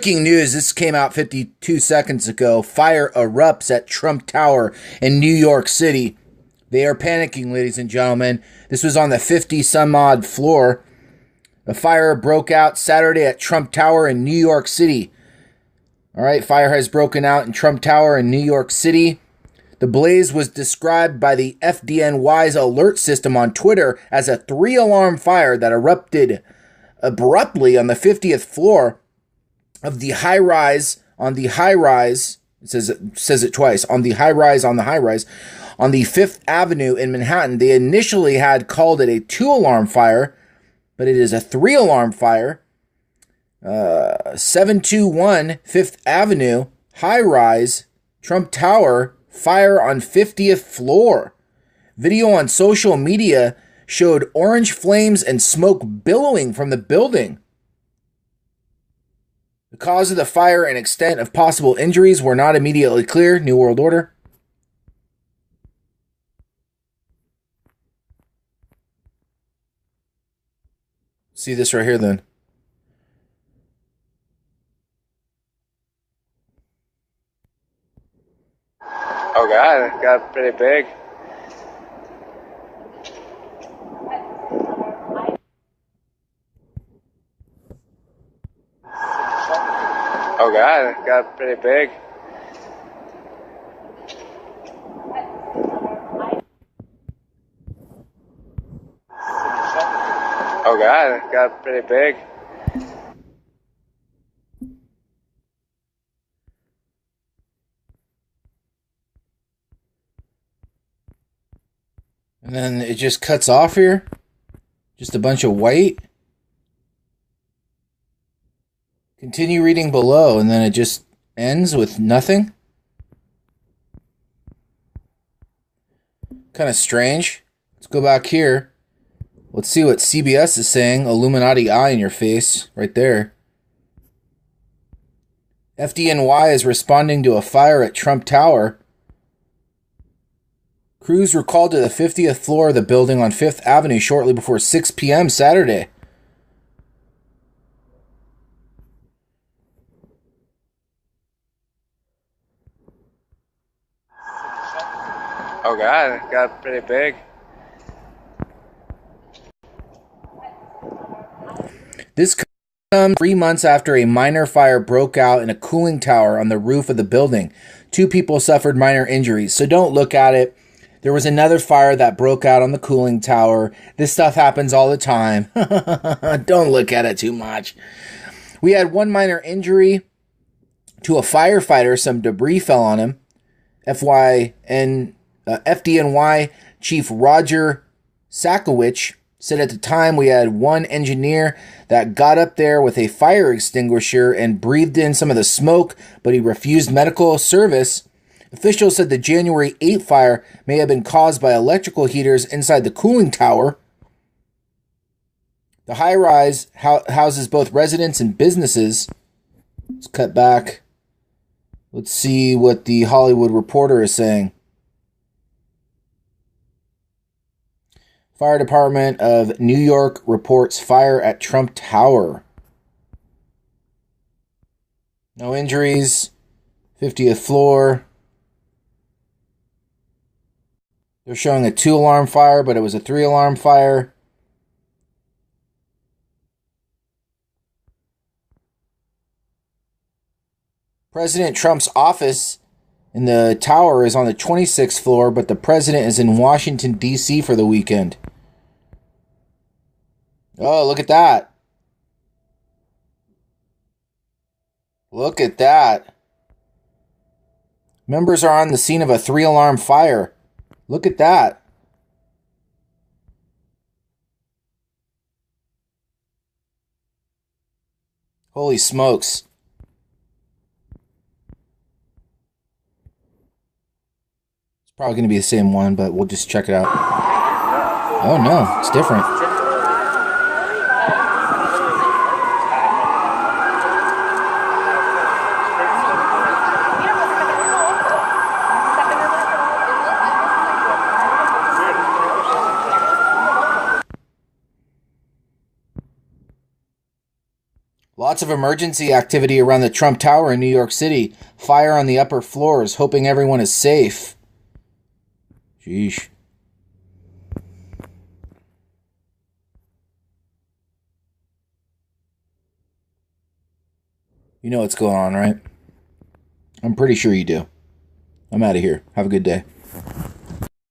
Breaking news, this came out 52 seconds ago. Fire erupts at Trump Tower in New York City. They are panicking, ladies and gentlemen. This was on the 50-some-odd floor. The fire broke out Saturday at Trump Tower in New York City. All right, fire has broken out in Trump Tower in New York City. The blaze was described by the FDNY's alert system on Twitter as a 3-alarm fire that erupted abruptly on the 50th floor of the high-rise, on the high-rise, it says it twice, on the high-rise, on the 5th Avenue in Manhattan. They initially had called it a 2-alarm fire, but it is a 3-alarm fire. 721 5th Avenue, high-rise, Trump Tower, fire on 50th floor. Video on social media showed orange flames and smoke billowing from the building. The cause of the fire and extent of possible injuries were not immediately clear. New World Order. See this right here then. Oh God, it got pretty big. Oh God, it got pretty big. Oh God, it got pretty big. And then it just cuts off here. Just a bunch of white. Continue reading below, and then it just ends with nothing. Kind of strange. Let's go back here. Let's see what CBS is saying. Illuminati eye in your face, right there. FDNY is responding to a fire at Trump Tower. Crews were called to the 50th floor of the building on 5th Avenue shortly before 6 p.m. Saturday. Oh God, it got pretty big. This comes 3 months after a minor fire broke out in a cooling tower on the roof of the building. 2 people suffered minor injuries, so don't look at it. There was another fire that broke out on the cooling tower. This stuff happens all the time. Don't look at it too much. We had 1 minor injury to a firefighter. Some debris fell on him. FDNY Chief Roger Sakowicz said at the time we had 1 engineer that got up there with a fire extinguisher and breathed in some of the smoke, but he refused medical service. Officials said the January 8 fire may have been caused by electrical heaters inside the cooling tower. The high-rise houses both residents and businesses. Let's cut back. Let's see what the Hollywood Reporter is saying. Fire Department of New York reports fire at Trump Tower. No injuries. 50th floor. They're showing a 2-alarm fire, but it was a 3-alarm fire. President Trump's office in the tower is on the 26th floor, but the president is in Washington, D.C. for the weekend. Oh, look at that. Look at that. Members are on the scene of a 3-alarm fire. Look at that. Holy smokes. It's probably going to be the same one, but we'll just check it out. Oh no, it's different. Lots of emergency activity around the Trump Tower in New York City. Fire on the upper floors, hoping everyone is safe. Sheesh. You know what's going on, right? I'm pretty sure you do. I'm out of here. Have a good day.